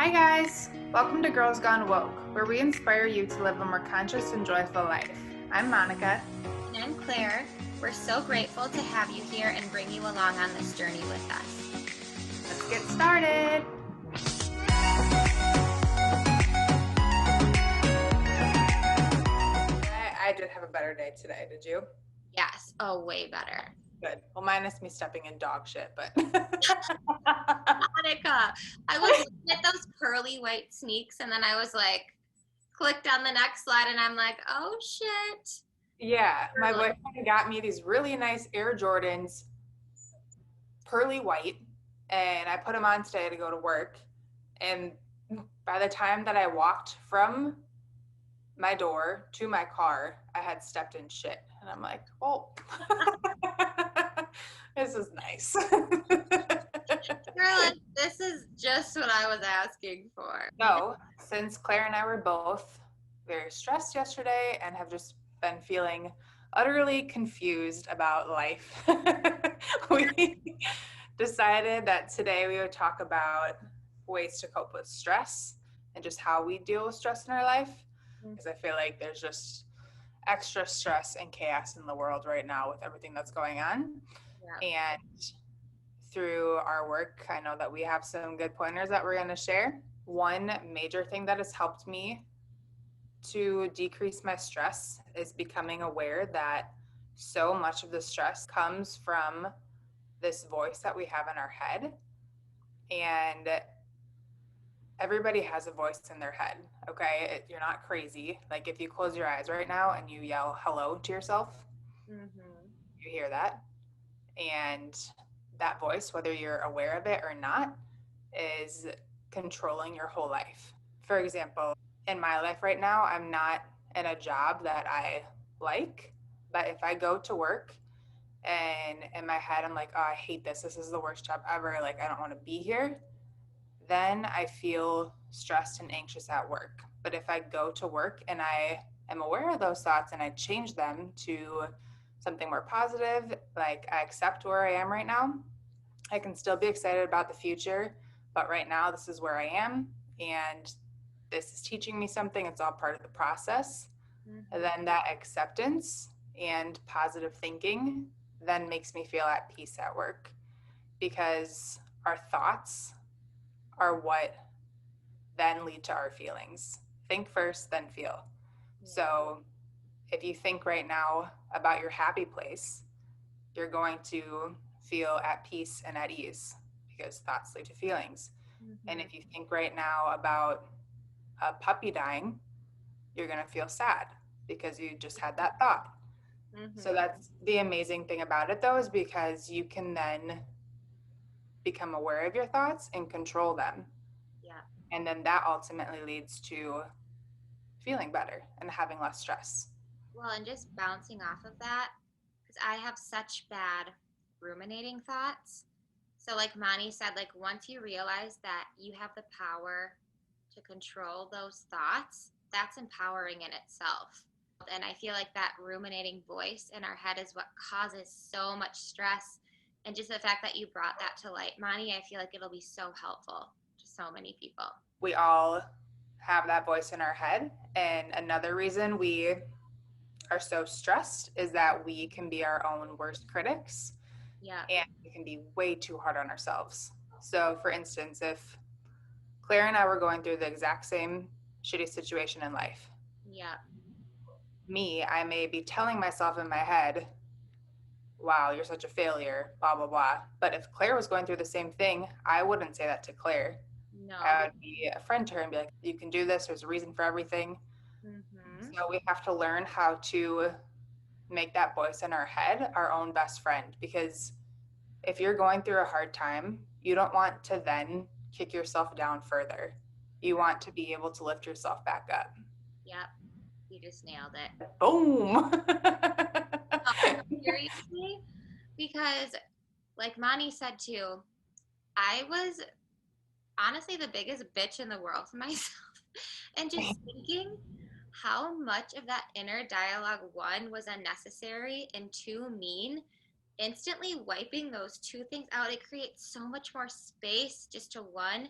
Hi guys! Welcome to Girls Gone Woke, where we inspire you to live a more conscious and joyful life. I'm Monica. And I'm Claire. We're so grateful to have you here and bring you along on this journey with us. Let's get started! I did have a better day today, did you? Yes. Oh, way better. Good. Well, minus me stepping in dog shit, but. Monica, I was looking at those pearly white sneaks and then I was like, clicked on the next slide and I'm like, oh shit. Yeah, my boyfriend got me these really nice Air Jordans, pearly white, and I put them on today to go to work. And by the time that I walked from my door to my car, I had stepped in shit. And I'm like, well, this is nice. You're like, this is just what I was asking for. So, since Claire and I were both very stressed yesterday and have just been feeling utterly confused about life, we decided that today we would talk about ways to cope with stress and just how we deal with stress in our life. Because I feel like there's just extra stress and chaos in the world right now with everything that's going on. Yeah. And through our work, I know that we have some good pointers that we're going to share. One major thing that has helped me to decrease my stress is becoming aware that so much of the stress comes from this voice that we have in our head. And everybody has a voice in their head, okay? You're not crazy. Like if you close your eyes right now and you yell hello to yourself, you hear that. And that voice, whether you're aware of it or not, is controlling your whole life. For example, in my life right now, I'm not in a job that I like, but if I go to work and in my head I'm like, oh, I hate this. This is the worst job ever. Like, I don't want to be here. Then I feel stressed and anxious at work. But if I go to work and I am aware of those thoughts and I change them to something more positive, like I accept where I am right now, I can still be excited about the future, but right now this is where I am and this is teaching me something. It's all part of the process. And then that acceptance and positive thinking then makes me feel at peace at work, because our thoughts are what then lead to our feelings. Think first, then feel. So if you think right now about your happy place, you're going to feel at peace and at ease, because thoughts lead to feelings. And if you think right now about a puppy dying, you're going to feel sad because you just had that thought. So that's the amazing thing about it, though, is because you can then become aware of your thoughts and control them. Yeah. And then that ultimately leads to feeling better and having less stress. Well, and just bouncing off of that, because I have such bad ruminating thoughts. So like Mani said, like once you realize that you have the power to control those thoughts, that's empowering in itself. And I feel like that ruminating voice in our head is what causes so much stress. And just the fact that you brought that to light, Mani, I feel like it'll be so helpful to so many people. We all have that voice in our head. And another reason we are so stressed is that we can be our own worst critics. Yeah. And we can be way too hard on ourselves. So for instance, if Claire and I were going through the exact same shitty situation in life, yeah, I may be telling myself in my head, wow, you're such a failure, blah, blah, blah. But if Claire was going through the same thing, I wouldn't say that to Claire. No. I would be a friend to her and be like, you can do this. There's a reason for everything. So we have to learn how to make that voice in our head our own best friend, because if you're going through a hard time, you don't want to then kick yourself down further. You want to be able to lift yourself back up. Yep. You just nailed it. Boom. Seriously? Because like Mani said too, I was honestly the biggest bitch in the world to myself. And just thinking how much of that inner dialogue, one, was unnecessary, and two, mean, instantly wiping those two things out, it creates so much more space just to, one,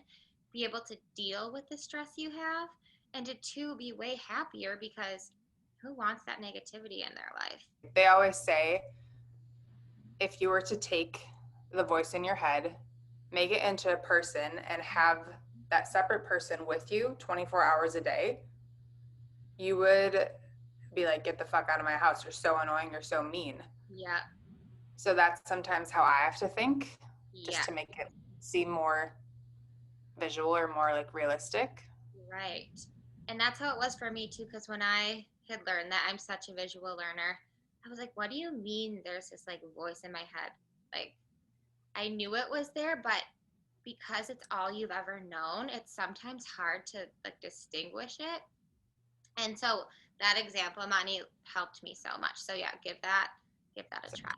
be able to deal with the stress you have, and to two, be way happier, because who wants that negativity in their life? They always say if you were to take the voice in your head, make it into a person, and have that separate person with you 24 hours a day, you would be like, get the fuck out of my house. You're so annoying. You're so mean. Yeah. So that's sometimes how I have to think, just Yeah. to make it seem more visual or more like realistic. Right. And that's how it was for me too, because when I had learned that I'm such a visual learner, I was like, what do you mean there's this like voice in my head? Like, I knew it was there, but because it's all you've ever known, it's sometimes hard to like distinguish it. And so that example, Money, helped me so much. So yeah, give that a try.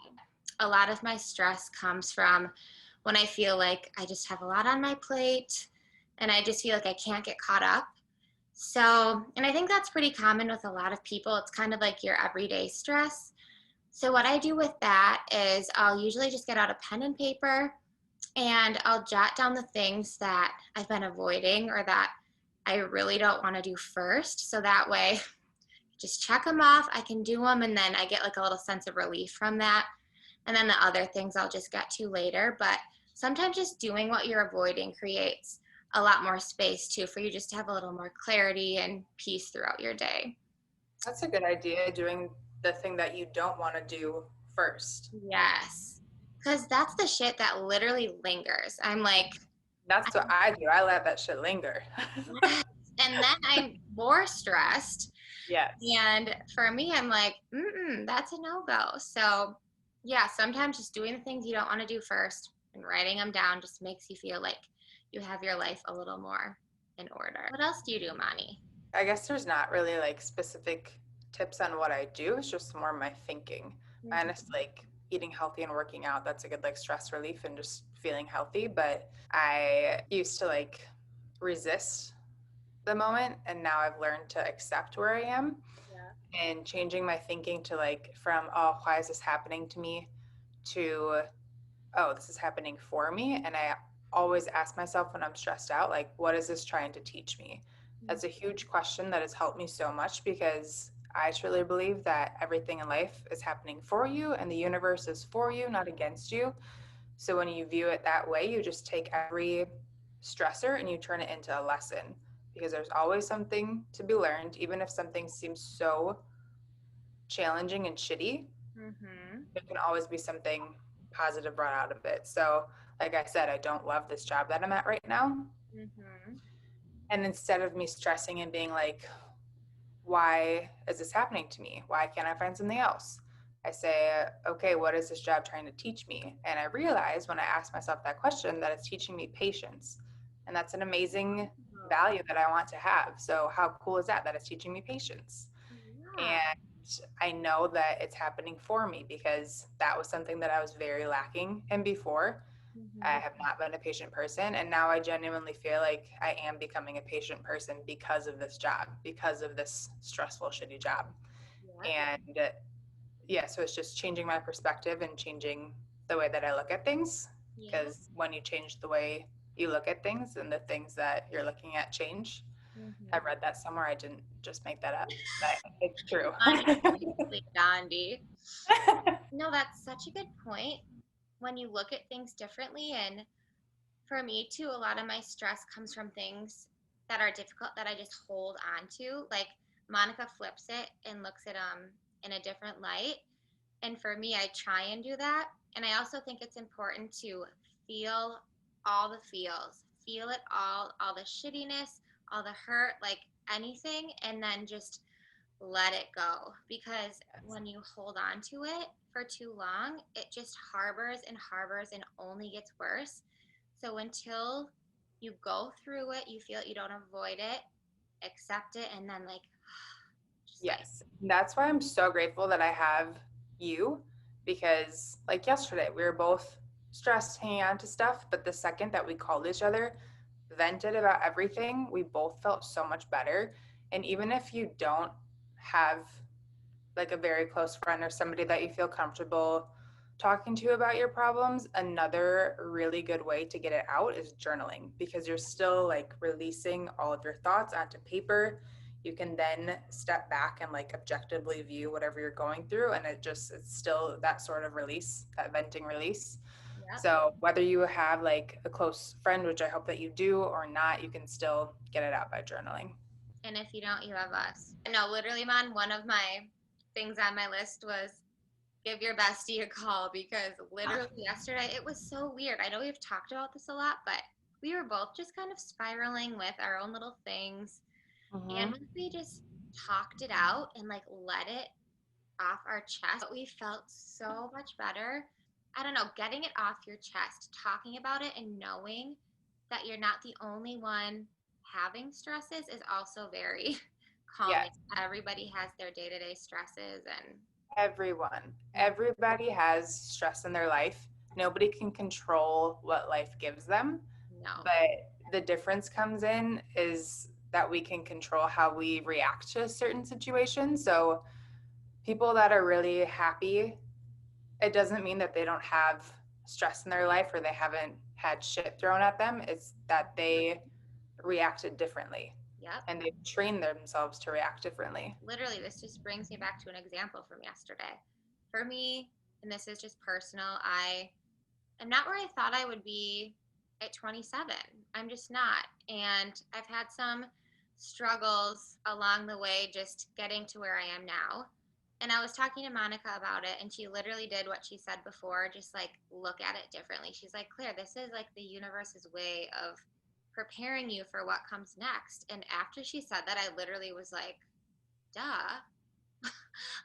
A lot of my stress comes from when I feel like I just have a lot on my plate and I just feel like I can't get caught up. So, and I think that's pretty common with a lot of people. It's kind of like your everyday stress. So, what I do with that is I'll usually just get out a pen and paper and I'll jot down the things that I've been avoiding or that I really don't want to do first. So that way, just check them off. I can do them, and then I get like a little sense of relief from that. And then the other things I'll just get to later. But sometimes just doing what you're avoiding creates a lot more space too for you just to have a little more clarity and peace throughout your day. That's a good idea, doing the thing that you don't want to do first. Yes. Because that's the shit that literally lingers. I'm like, That's what I do. I let that shit linger. yes. And then I'm more stressed. Yes. And for me, I'm like, that's a no go. So, yeah, sometimes just doing the things you don't want to do first and writing them down just makes you feel like you have your life a little more in order. What else do you do, Mani? I guess there's not really like specific tips on what I do. It's just more my thinking. Mine is Mm-hmm. like eating healthy and working out. That's a good like stress relief and just feeling healthy. But I used to like resist the moment, and now I've learned to accept where I am, Yeah. and changing my thinking to like from, oh, why is this happening to me, to, oh, this is happening for me. And I always ask myself when I'm stressed out, like, what is this trying to teach me? That's a huge question that has helped me so much, because I truly believe that everything in life is happening for you and the universe is for you, not against you. So when you view it that way, you just take every stressor and you turn it into a lesson, because there's always something to be learned, even if something seems so challenging and shitty. Mm-hmm. There can always be something positive brought out of it. So, like I said, I don't love this job that I'm at right now. Mm-hmm. And instead of me stressing and being like, why is this happening to me? Why can't I find something else? I say, okay, what is this job trying to teach me? And I realize when I ask myself that question that it's teaching me patience. And that's an amazing Oh, value that I want to have. So, how cool is that? That it's teaching me patience. yeah. And I know that it's happening for me, because that was something that I was very lacking in before. I Mm-hmm. have not been a patient person. And now I genuinely feel like I am becoming a patient person because of this job, because of this stressful, shitty job. Yep. And yeah, so it's just changing my perspective and changing the way that I look at things. Yeah. Because when you change the way you look at things, and the things that you're looking at change. I Mm-hmm. read that somewhere. I didn't just make that up. It's true. Honestly, Gandhi. No, that's such a good point. When you look at things differently, and for me too, a lot of my stress comes from things that are difficult that I just hold on to. Like Monica flips it and looks at in a different light. And for me, I try and do that. And I also think it's important to feel all the feels. Feel it all the shittiness, all the hurt, like anything, and then just let it go, because when you hold on to it for too long, it just harbors and harbors and only gets worse. So until you go through it, you feel it, you don't avoid it, accept it, and then like just like Yes. That's why I'm so grateful that I have you, because like yesterday, we were both stressed, hanging on to stuff. But the second that we called each other, vented about everything, we both felt so much better. And even if you don't have like a very close friend or somebody that you feel comfortable talking to you about your problems, another really good way to get it out is journaling, because you're still like releasing all of your thoughts onto paper. You can then step back and like objectively view whatever you're going through, and it's still that sort of release, that venting release. Yep. So whether you have like a close friend, which I hope that you do, or not, you can still get it out by journaling. And if you don't, you have us. No, literally, man, one of my things on my list was give your bestie a call because literally yesterday it was so weird. I know we've talked about this a lot, but we were both just kind of spiraling with our own little things. And Mm-hmm. once we just talked it out and like let it off our chest, we felt so much better. I don't know, getting it off your chest, talking about it, and knowing that you're not the only one having stresses is also very calming. Yes. Everybody has their day to day stresses, and Everybody has stress in their life. Nobody can control what life gives them, no. but the difference comes in is that we can control how we react to a certain situation. So people that are really happy, it doesn't mean that they don't have stress in their life or they haven't had shit thrown at them. It's that they reacted differently Yep. and they've trained themselves to react differently. Literally, this just brings me back to an example from yesterday. For me, and this is just personal, I am not where I thought I would be at 27. I'm just not. And I've had some struggles along the way just getting to where I am now. And I was talking to Monica about it, and she literally did what she said before, just like look at it differently. She's like, Claire, this is like the universe's way of preparing you for what comes next. And after she said that, I literally was like, duh.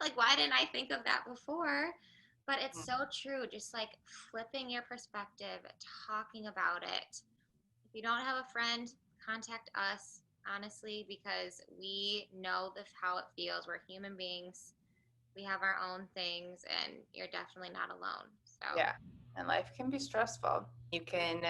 Like, why didn't I think of that before? But it's so true. Just like flipping your perspective, talking about it. If you don't have a friend, contact us, honestly, because we know how it feels. We're human beings. We have our own things, and you're definitely not alone. So, Yeah. And life can be stressful. You can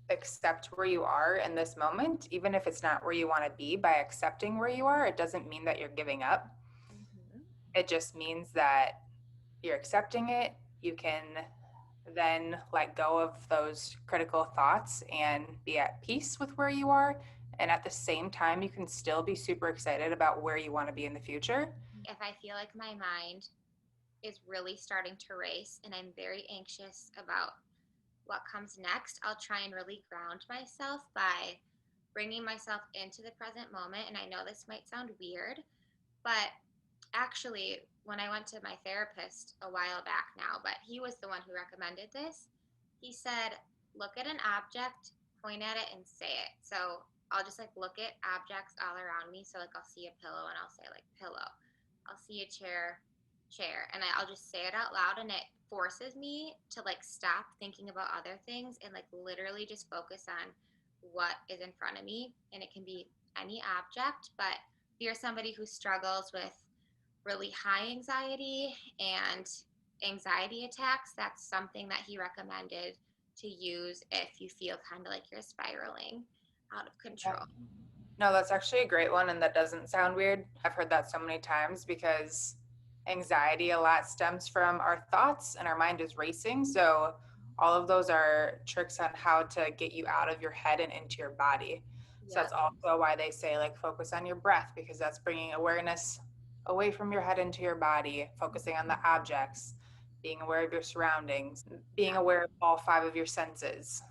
accept where you are in this moment, even if it's not where you want to be. By accepting where you are, it doesn't mean that you're giving up. mhm. It just means that you're accepting it. You can then let go of those critical thoughts and be at peace with where you are. And at the same time, you can still be super excited about where you want to be in the future. If I feel like my mind is really starting to race and I'm very anxious about what comes next, I'll try and really ground myself by bringing myself into the present moment. And I know this might sound weird, but actually, when I went to my therapist a while back now, but he was the one who recommended this, he said, look at an object, point at it, and say it. So I'll just like look at objects all around me. So, like, I'll see a pillow and I'll say, like, pillow. I'll see a chair, chair. And I'll just say it out loud. And it forces me to like stop thinking about other things and like literally just focus on what is in front of me. And it can be any object, but if you're somebody who struggles with really high anxiety and anxiety attacks, that's something that he recommended to use if you feel kind of like you're spiraling out of control. No, that's actually a great one, and that doesn't sound weird. I've heard that so many times because anxiety a lot stems from our thoughts and our mind is racing. So, all of those are tricks on how to get you out of your head and into your body. So, Yep. that's also why they say, like, focus on your breath, because that's bringing awareness away from your head into your body, focusing on the objects, being aware of your surroundings, being Yep. aware of all five of your senses.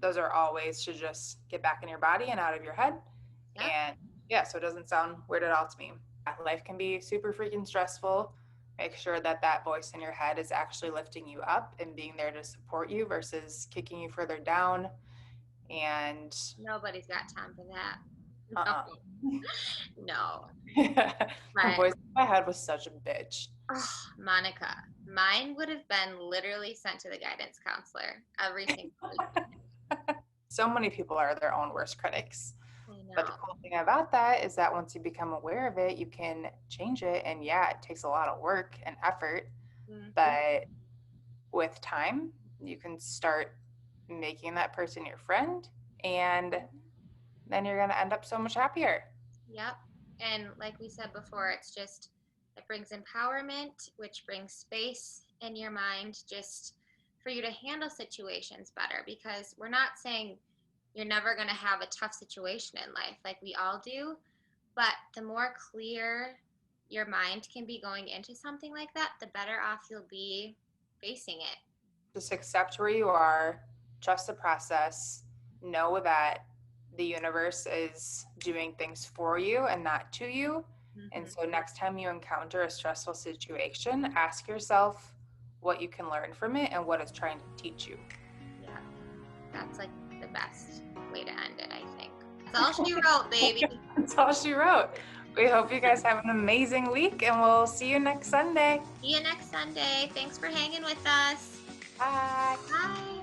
Those are all ways to just get back in your body and out of your head. Yep. And yeah, so it doesn't sound weird at all to me. Life can be super freaking stressful. Make sure that that voice in your head is actually lifting you up and being there to support you versus kicking you further down. And Nobody's got time for that. uh-uh. No. No. The But voice in my head was such a bitch. oh, Monica, mine would have been literally sent to the guidance counselor every single week. So many people are their own worst critics. I But the know. cool thing about that is that once you become aware of it, you can change it. And yeah, it takes a lot of work and effort, Mm-hmm. but with time, you can start making that person your friend, and then you're going to end up so much happier. Yep. And like we said before, it's just, it brings empowerment, which brings space in your mind just for you to handle situations better, because we're not saying you're never going to have a tough situation in life, like we all do, but the more clear your mind can be going into something like that, the better off you'll be facing it. Just accept where you are, trust the process, know that the universe is doing things for you and not to you. And Mm-hmm. so next time you encounter a stressful situation, ask yourself what you can learn from it and what it's trying to teach you. Yeah, that's like the best way to end it, I think. That's all she wrote, baby. That's all she wrote. We hope you guys have an amazing week and we'll see you next Sunday. See you next Sunday. Thanks for hanging with us. Bye. Bye.